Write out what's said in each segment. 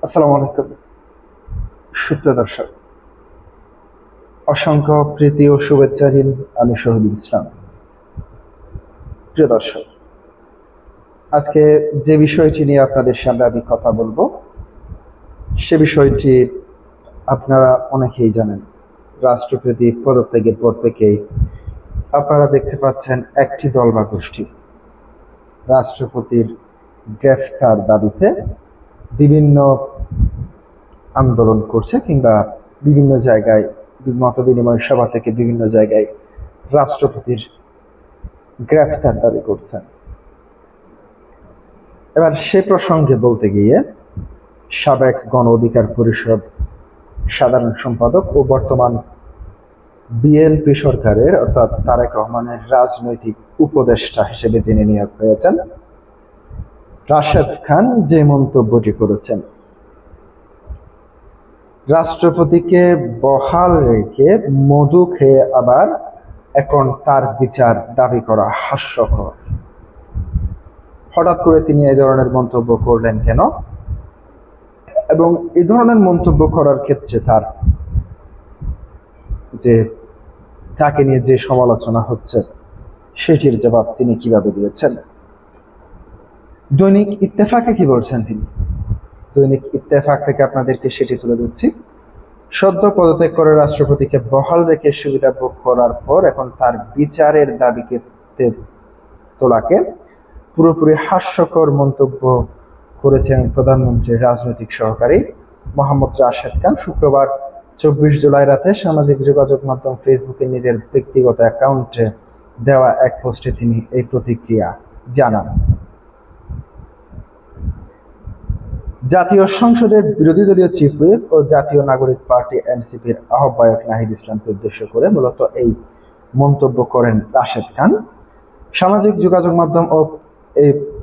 আসসালামু আলাইকুম সুপ্রিয় দর্শক, অসংখ্য প্রীতি ও শুভেচ্ছা দিন। আমি শহীদুল ইসলাম। প্রিয় দর্শক, আজকে যে বিষয়টি নিয়ে আপনাদের সামনে আমি কথা বলবো, সে বিষয়টি আপনারা অনেকেই জানেন। রাষ্ট্রপতি পদত্যাগের পর থেকেই আপনারা দেখতে পাচ্ছেন একটি দল বা গোষ্ঠী রাষ্ট্রপতির গ্রেফতার দাবিতে বিভিন্ন আন্দোলন করছে, কিংবা বিভিন্ন জায়গায় মত বিনিময় সভা থেকে বিভিন্ন জায়গায় রাষ্ট্রপতির গ্রেফতার দাবি করছেন। এবার সে প্রসঙ্গে বলতে গিয়ে সাবেক গণ অধিকার পরিষদ সাধারণ সম্পাদক ও বর্তমান বিএনপি সরকারের অর্থাৎ তারেক রহমানের রাজনৈতিক উপদেষ্টা হিসেবে যিনি নিয়োগ হয়েছেন রাশেদ খান যে মন্তব্যটি করেছেন, রাষ্ট্রপতিকে বহাল রেখে মধু খেয়ে আবার এখন তার বিচার দাবি করা হাস্যকর। হঠাৎ করে তিনি এই ধরনের মন্তব্য করলেন কেন, এবং এই ধরনের মন্তব্য করার ক্ষেত্রে তাকে নিয়ে যে সমালোচনা হচ্ছে সেটির জবাব তিনি কিভাবে দিয়েছেন? দৈনিক ইত্তেফাকে কি বলছেন তিনি? দৈনিক ইত্তেফাক থেকে আপনাদেরকে সেটি তুলে ধরছি। সদ্য পদত্যাগ করে রাষ্ট্রপতিকে বহাল রেখে সুবিধা ভোগ করার পর এখন তার বিচারের দাবিকে তোলাকে পুরোপুরি হাস্যকর মন্তব্য করেছেন প্রধানমন্ত্রীর রাজনৈতিক সহকারী মোহাম্মদ রাশেদ খান। শুক্রবার 24 জুলাই রাতে সামাজিক যোগাযোগ মাধ্যম ফেসবুকে নিজের ব্যক্তিগত অ্যাকাউন্টে দেওয়া এক পোস্টে তিনি এই প্রতিক্রিয়া জানান। জাতীয় সংসদের বিরোধী দলীয় চিফ হুইপ ও জাতীয় নাগরিক পার্টি এনসিপির আহ্বায়ক নাহিদ ইসলামকে উদ্দেশ্য করে মূলত এই মন্তব্য করেন রাশেদ খান। সামাজিক যোগাযোগ মাধ্যম ও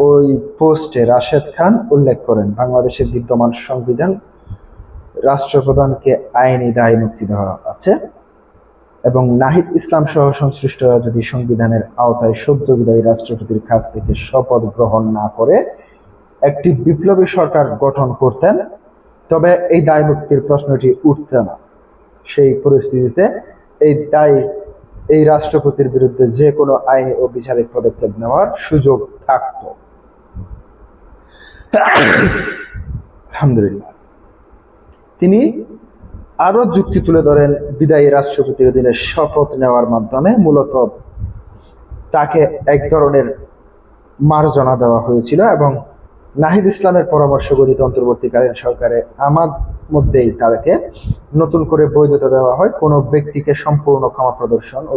ওই পোস্টে রাশেদ খান উল্লেখ করেন, বাংলাদেশের বিদ্যমান সংবিধান রাষ্ট্রপ্রধানকে আইনি দায় মুক্তি দেওয়া আছে এবং নাহিদ ইসলাম সহ সংশ্লিষ্টরা যদি সংবিধানের আওতায় সদ্য বিদায়ী রাষ্ট্রপতির কাছ থেকে শপথ গ্রহণ না করে একটি বিপ্লবী সরকার গঠন করতেন, তবে এই দায় মুক্তির প্রশ্নটি উঠত না। সেই পরিস্থিতিতে এই রাষ্ট্রপতির বিরুদ্ধে যে কোনো আইনি ও বিচারিক পদক্ষেপ নেওয়ার সুযোগ থাকত। আলহামদুলিল্লাহ। তিনি আরো যুক্তি তুলে ধরেন, বিদায়ী রাষ্ট্রপতির অধীনে শপথ নেওয়ার মাধ্যমে মূলত তাকে এক ধরনের মার্জনা দেওয়া হয়েছিল এবং নাহিদ ইসলামের পরামর্শ গঠিত অন্তর্বর্তীকালীন সরকারে আমার মধ্যেই তাকে নতুন করে বৈধতা দেওয়া হয়। কোনো ব্যক্তিকে সম্পূর্ণ ক্ষমা প্রদর্শন ও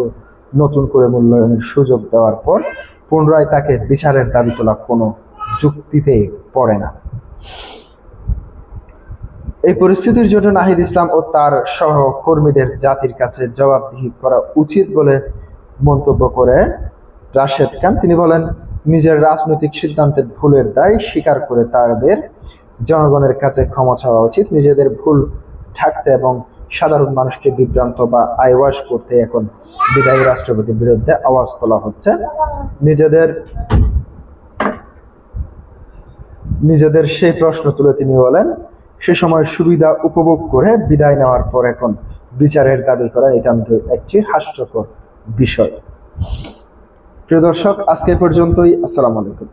নতুন করে মূল্যায়নের সুযোগ দেওয়ার পর পুনরায় তাকে বিচারের দাবি তোলা কোনো যুক্তিতেই পড়ে না। এই পরিস্থিতির জন্য নাহিদ ইসলাম ও তার সহকর্মীদের জাতির কাছে জবাবদিহি করা উচিত বলে মন্তব্য করে রাশেদ খান। তিনি বলেন, নিজের রাজনৈতিক সিদ্ধান্তের ভুলের দায় স্বীকার করে তাদের জনগণের কাছে ক্ষমা চাওয়া উচিত। নিজেদের ভুল ঢাকতে এবং সাধারণ মানুষকে বিভ্রান্ত বা আইওয়াশ করতে এখন বিদায়ী রাষ্ট্রপতির বিরুদ্ধে আওয়াজ তোলা হচ্ছে। নিজেদের সেই প্রশ্ন তুলে তিনি বলেন, সে সময় সুবিধা উপভোগ করে বিদায় নেওয়ার পর এখন বিচারের দাবি করা নিতান্ত একটি হাস্যকর বিষয়। প্রিয় দর্শক, আজকে পর্যন্তই। আসসালামু আলাইকুম।